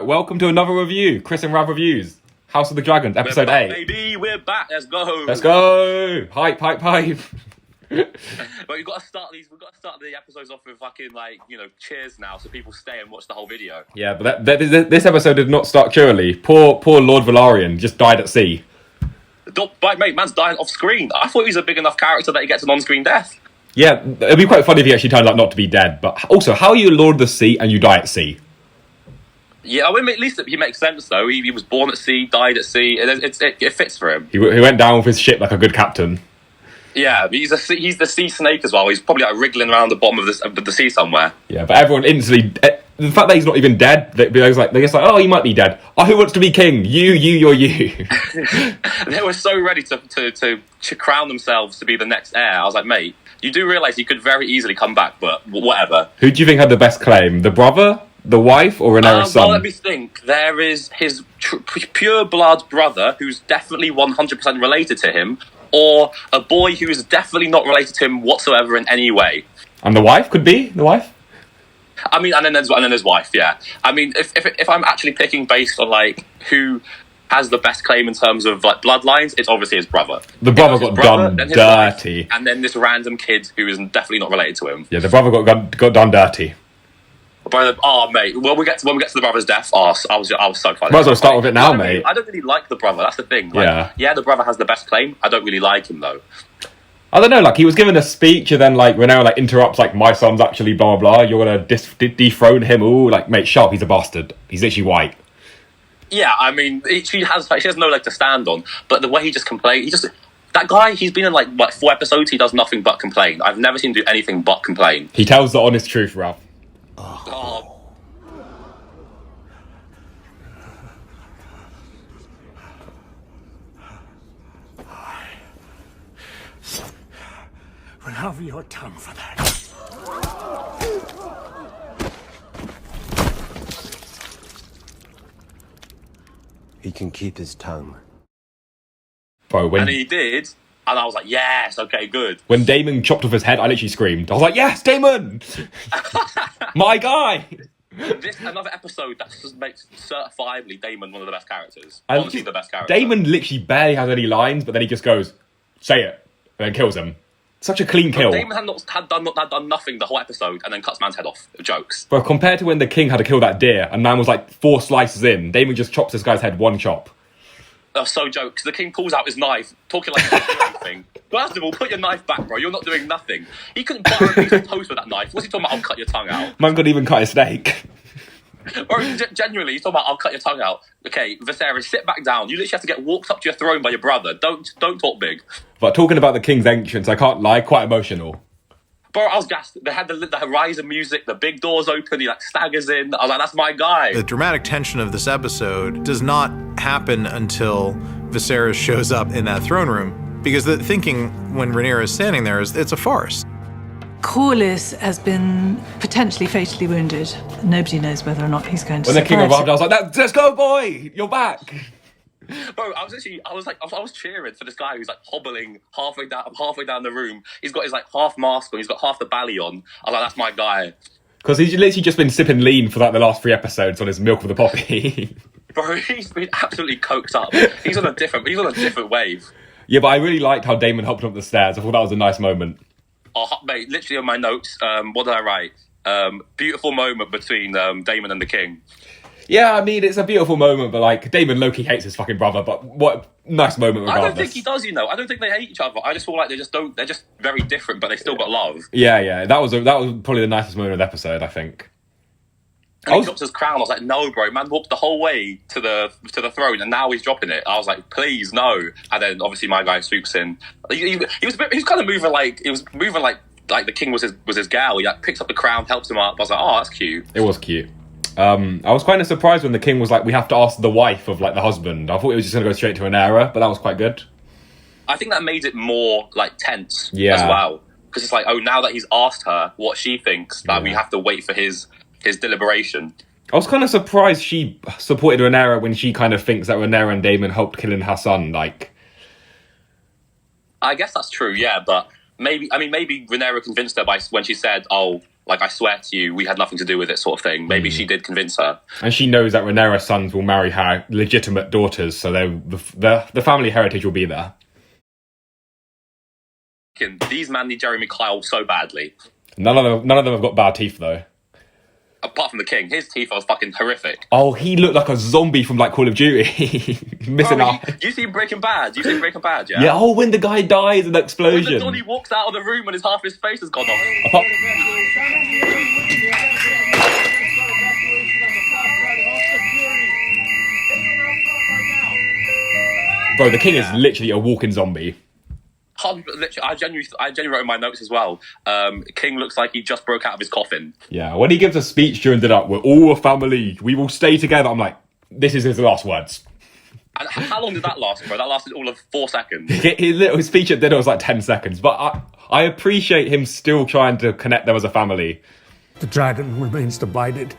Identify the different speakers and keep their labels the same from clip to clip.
Speaker 1: welcome to another review. Chris and Rav reviews. House of the Dragons, episode 8.
Speaker 2: Baby, we're back. Let's go.
Speaker 1: Let's go. Hype.
Speaker 2: But we've got to start the episodes off with fucking cheers now, so people stay and watch the whole video.
Speaker 1: Yeah, but this episode did not start cheerily. Poor Lord Velaryon just died at sea.
Speaker 2: Mate, man's dying off screen. I thought he was a big enough character that he gets an on-screen death.
Speaker 1: Yeah, it'd be quite funny if he actually turned out not to be dead. But also, how are you Lord of the Sea and you die at sea?
Speaker 2: Yeah, I mean, at least he makes sense though. He was born at sea, died at sea. It fits for him.
Speaker 1: He went down with his ship like a good captain.
Speaker 2: Yeah, he's the sea snake as well. He's probably like wriggling around the bottom of the sea somewhere.
Speaker 1: Yeah, but everyone instantly. The fact that he's not even dead, they're just like, oh, he might be dead. Oh, who wants to be king? You're you.
Speaker 2: They were so ready to crown themselves to be the next heir. I was like, mate, you do realise he could very easily come back, but whatever.
Speaker 1: Who do you think had the best claim? The brother, the wife, or Rhaenyra's son?
Speaker 2: Well, let me think. There is his pure blood brother, who's definitely 100% related to him, or a boy who is definitely not related to him whatsoever in any way.
Speaker 1: And the wife could be the wife.
Speaker 2: I mean, and then there's wife. Yeah. I mean, if I'm actually picking based on like who has the best claim in terms of like bloodlines, it's obviously his brother.
Speaker 1: The brother got done dirty,
Speaker 2: wife, and then this random kid who is definitely not related to him.
Speaker 1: Yeah, the brother got done dirty.
Speaker 2: Oh, mate. When we get to the brother's death, I was so excited.
Speaker 1: Might as well start with it now, mate.
Speaker 2: I don't really like the brother. That's the thing. Yeah, the brother has the best claim. I don't really like him though.
Speaker 1: I don't know. Like he was given a speech, and then like Rhaenyra like interrupts, like my son's actually blah blah blah. You're gonna dethrone him. Ooh, like mate, sharp. He's a bastard. He's literally white.
Speaker 2: Yeah, I mean, she has no leg to stand on. But the way he just complains, that guy. He's been in like 4 episodes. He does nothing but complain. I've never seen him do anything but complain.
Speaker 1: He tells the honest truth, Ralph.
Speaker 2: Oh.
Speaker 3: Will have your tongue for that.
Speaker 4: He can keep his tongue.
Speaker 1: Bro,
Speaker 2: And he did, and I was like, yes, okay, good.
Speaker 1: When Daemon chopped off his head, I literally screamed. I was like, yes, Daemon! My guy!
Speaker 2: This another episode that just makes certifiably Daemon one of the best characters. Honestly, the best character.
Speaker 1: Daemon literally barely has any lines, but then he just goes, say it, and then kills him. Such a clean kill.
Speaker 2: Daemon had done nothing the whole episode and then cuts man's head off. Jokes.
Speaker 1: But compared to when the king had to kill that deer and man was like 4 slices in, Daemon just chops this guy's head 1 chop.
Speaker 2: That's so jokes. The king pulls out his knife, talking like he's not doing anything. First of all, put your knife back, bro. You're not doing nothing. He couldn't butter a piece of toast with that knife. What's he talking about? I'll cut your tongue out.
Speaker 1: Man couldn't even cut his steak.
Speaker 2: Or genuinely, he's talking about I'll cut your tongue out. Okay, Viserys, sit back down. You literally have to get walked up to your throne by your brother. Don't talk big.
Speaker 1: But talking about the king's entrance, I can't lie, quite emotional.
Speaker 2: Bro, I was gassed. They had the Horizon music, the big doors open, he like staggers in. I was like, that's my guy.
Speaker 5: The dramatic tension of this episode does not happen until Viserys shows up in that throne room. Because the thinking when Rhaenyra is standing there is it's a farce.
Speaker 6: Corlys has been potentially fatally wounded. Nobody knows whether or not he's going to
Speaker 1: When the king
Speaker 6: survive.
Speaker 1: arrived, I was like, let's go, boy! You're back!
Speaker 2: Bro, I was cheering for this guy who's like hobbling halfway down the room. He's got his like half mask on, he's got half the bally on. I was like, that's my guy.
Speaker 1: Because he's literally just been sipping lean for like the last 3 episodes on his milk with the poppy.
Speaker 2: Bro, he's been absolutely coked up. He's on a different wave.
Speaker 1: Yeah, but I really liked how Daemon helped him up the stairs. I thought that was a nice moment.
Speaker 2: Oh, mate, literally on my notes, what did I write? Beautiful moment between Daemon and the king.
Speaker 1: Yeah, I mean, it's a beautiful moment, but like, Daemon low-key hates his fucking brother, but what a nice moment regardless.
Speaker 2: I don't think he does, I don't think they hate each other. I just feel like they're just very different, but they still got love.
Speaker 1: Yeah, that was probably the nicest moment of the episode, I think.
Speaker 2: And he drops his crown. I was like, no, bro, man walked the whole way to the throne, and now he's dropping it. I was like, please, no. And then obviously my guy swoops in. He was kind of moving like the king was his gal. He like picks up the crown, helps him up. I was like, oh, that's cute.
Speaker 1: It was cute. I was kind of surprised when the king was like, we have to ask the wife of like the husband. I thought it was just going to go straight to an era, but that was quite good.
Speaker 2: I think that made it more like tense as
Speaker 1: Yeah.
Speaker 2: well. Because it's like, oh, now that he's asked her what she thinks, that we have to wait for his deliberation.
Speaker 1: I was kind of surprised she supported Rhaenyra when she kind of thinks that Rhaenyra and Daemon helped killing her son. Like,
Speaker 2: I guess that's true, yeah, but maybe Rhaenyra convinced her when she said, oh, like, I swear to you, we had nothing to do with it, sort of thing. Maybe she did convince her.
Speaker 1: And she knows that Rhaenyra's sons will marry her legitimate daughters, so the family heritage will be there.
Speaker 2: These men need Jeremy Kyle so badly.
Speaker 1: None of them have got bad teeth, though.
Speaker 2: Apart from the king, his teeth are fucking horrific.
Speaker 1: Oh, he looked like a zombie from, like, Call of Duty. Missing out.
Speaker 2: You seen Breaking Bad? Yeah?
Speaker 1: Yeah, oh, when the guy dies in the explosion.
Speaker 2: When Donnie walks out of the room and his half his face has gone off.
Speaker 1: Bro, the king is literally a walking zombie.
Speaker 2: I genuinely wrote in my notes as well. King looks like he just broke out of his coffin.
Speaker 1: Yeah, when he gives a speech during dinner, we're all a family. We will stay together. I'm like, this is his last words.
Speaker 2: And how long did that last, bro? That lasted all of 4 seconds.
Speaker 1: His little speech at dinner was like 10 seconds. But I appreciate him still trying to connect them as a family.
Speaker 3: The dragon remains divided.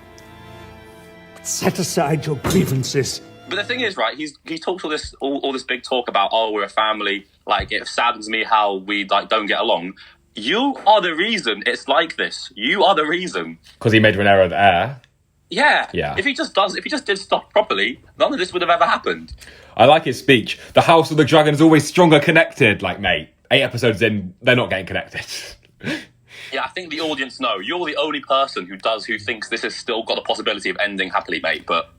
Speaker 3: But set aside your grievances.
Speaker 2: But the thing is, right, he talks all this big talk about, oh, we're a family. Like, it saddens me how we like don't get along. You are the reason it's like this. You are the reason.
Speaker 1: Because he made Rhaenyra the heir.
Speaker 2: Yeah.
Speaker 1: Yeah.
Speaker 2: If he just did stuff properly, none of this would have ever happened.
Speaker 1: I like his speech. The House of the Dragon is always stronger connected. Like, mate, 8 episodes in, they're not getting connected.
Speaker 2: Yeah, I think the audience know. You're the only person who thinks this has still got the possibility of ending happily, mate. But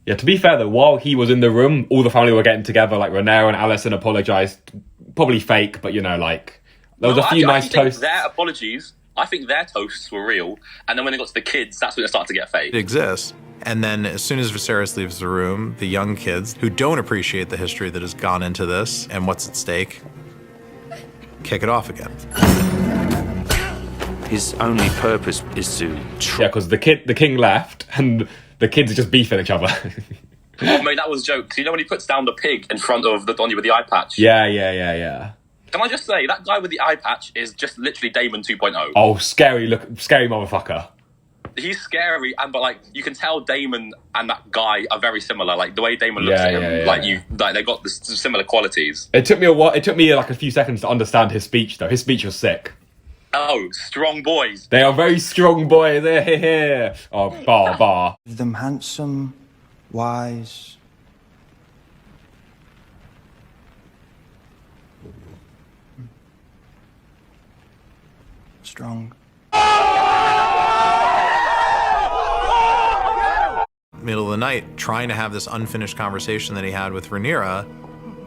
Speaker 1: yeah, to be fair though, while he was in the room, all the family were getting together. Like Rhaenyra and Alicent apologised, probably fake, but you know, like there was a few nice toasts.
Speaker 2: Their apologies, I think their toasts were real, and then when it got to the kids, that's when it started to get fake.
Speaker 5: It exists. And then as soon as Viserys leaves the room, the young kids who don't appreciate the history that has gone into this and what's at stake, kick it off again.
Speaker 4: His only purpose is to
Speaker 1: Yeah, because the king left, and the kids are just beefing each other.
Speaker 2: Oh, mate, that was a joke. 'Cause you know when he puts down the pig in front of the Donny with the eye patch?
Speaker 1: Yeah.
Speaker 2: Can I just say, that guy with the eye patch is just literally Daemon 2.0.
Speaker 1: Oh, scary motherfucker.
Speaker 2: He's scary, but like you can tell Daemon and that guy are very similar. Like the way Daemon looks at him, like they got this similar qualities.
Speaker 1: It took me a while. It took me like a few seconds to understand his speech, though. His speech was sick.
Speaker 2: Oh, strong boys.
Speaker 1: They are very strong boys. They're here. Oh, bar.
Speaker 7: Them handsome, wise. Strong.
Speaker 5: Middle of the night, trying to have this unfinished conversation that he had with Rhaenyra,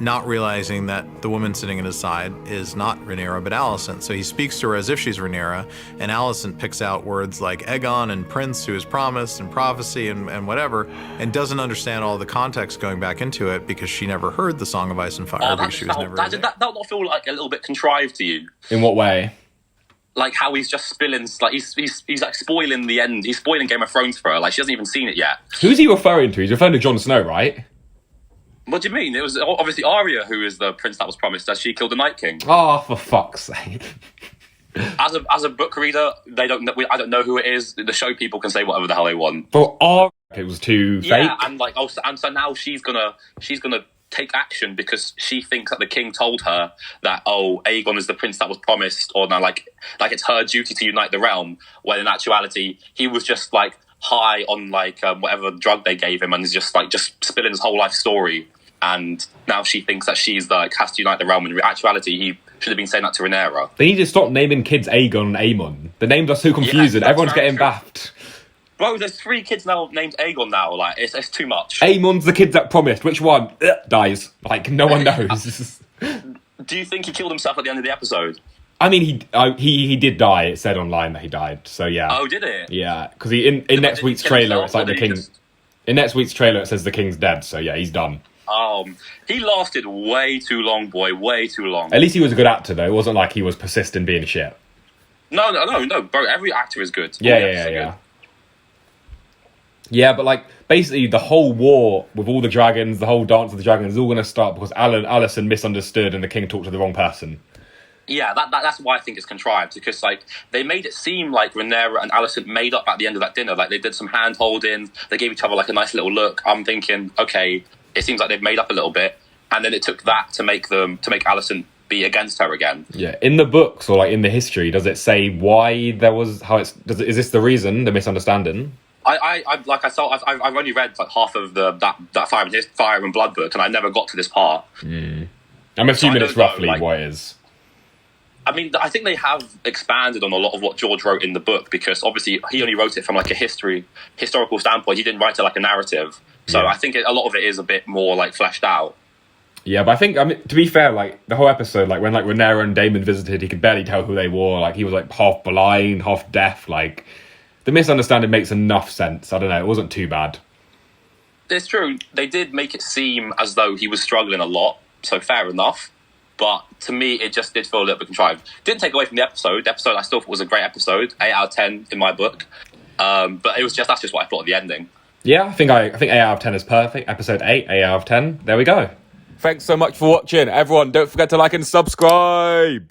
Speaker 5: not realizing that the woman sitting at his side is not Rhaenyra, but Alicent. So he speaks to her as if she's Rhaenyra, and Alicent picks out words like Aegon and Prince, who is promised, and prophecy, and whatever, and doesn't understand all the context going back into it because she never heard the Song of Ice and Fire because she was never.
Speaker 2: Did that not feel like a little bit contrived to you?
Speaker 1: In what way?
Speaker 2: Like how he's just spilling, like he's like spoiling the end. He's spoiling Game of Thrones for her. Like she hasn't even seen it yet.
Speaker 1: Who's he referring to? He's referring to Jon Snow, right?
Speaker 2: What do you mean? It was obviously Arya who is the prince that was promised as she killed the Night King.
Speaker 1: Oh, for fuck's sake.
Speaker 2: As a book reader, I don't know who it is. The show people can say whatever the hell they want.
Speaker 1: For it was too fake.
Speaker 2: Yeah, and so now she's gonna take action because she thinks that the king told her that Aegon is the prince that was promised, or now like it's her duty to unite the realm. When in actuality, he was just like high on like whatever drug they gave him, and is just spilling his whole life story. And now she thinks that she's like has to unite the realm. In actuality, he should have been saying that to Rhaenyra.
Speaker 1: They need to stop naming kids Aegon and Aemon. The names are so confusing.
Speaker 2: Yeah,
Speaker 1: Everyone's getting baffed.
Speaker 2: Bro, there's 3 kids now named Aegon now. Like, it's too much.
Speaker 1: Aemon's the kid that promised. Which one? Dies. Like, no one knows.
Speaker 2: Do you think he killed himself at the end of the episode?
Speaker 1: I mean, he did die. It said online that he died. So, yeah.
Speaker 2: Oh, did it?
Speaker 1: Yeah, because in next week's trailer, it's like the king... In next week's trailer, it says the king's dead. So, yeah, he's done.
Speaker 2: He lasted way too long, boy. Way too long.
Speaker 1: At least he was a good actor, though. It wasn't like he was persistent being shit.
Speaker 2: No, bro. Every actor is good.
Speaker 1: Yeah. Yeah, but like basically the whole war with all the dragons, the whole dance of the dragons is all going to start because Alicent misunderstood and the king talked to the wrong person.
Speaker 2: Yeah, that's why I think it's contrived, because like they made it seem like Rhaenyra and Alicent made up at the end of that dinner. Like they did some hand holding, they gave each other like a nice little look. I'm thinking, okay, it seems like they've made up a little bit, and then it took that to make Alicent be against her again.
Speaker 1: Yeah, in the books or like in the history, does it say why there was is this the reason, the misunderstanding?
Speaker 2: I've only read like half of that Fire and Blood book, and I never got to this part.
Speaker 1: I'm assuming it's roughly what it is.
Speaker 2: I mean, I think they have expanded on a lot of what George wrote in the book, because obviously he only wrote it from like a historical standpoint. He didn't write it like a narrative. So I think a lot of it is a bit more like fleshed out.
Speaker 1: Yeah, but I think, to be fair, like the whole episode, like when like Rhaenyra and Daemon visited, he could barely tell who they were. Like he was like half blind, half deaf. Like the misunderstanding makes enough sense. I don't know, it wasn't too bad.
Speaker 2: It's true. They did make it seem as though he was struggling a lot. So fair enough. But to me, it just did feel a little bit contrived. Didn't take away from the episode. The episode I still thought was a great episode, 8 out of 10 in my book. But that's just what I thought of the ending.
Speaker 1: Yeah, I think 8 out of 10 is perfect. Episode 8 out of 10. There we go. Thanks so much for watching. Everyone, don't forget to like and subscribe.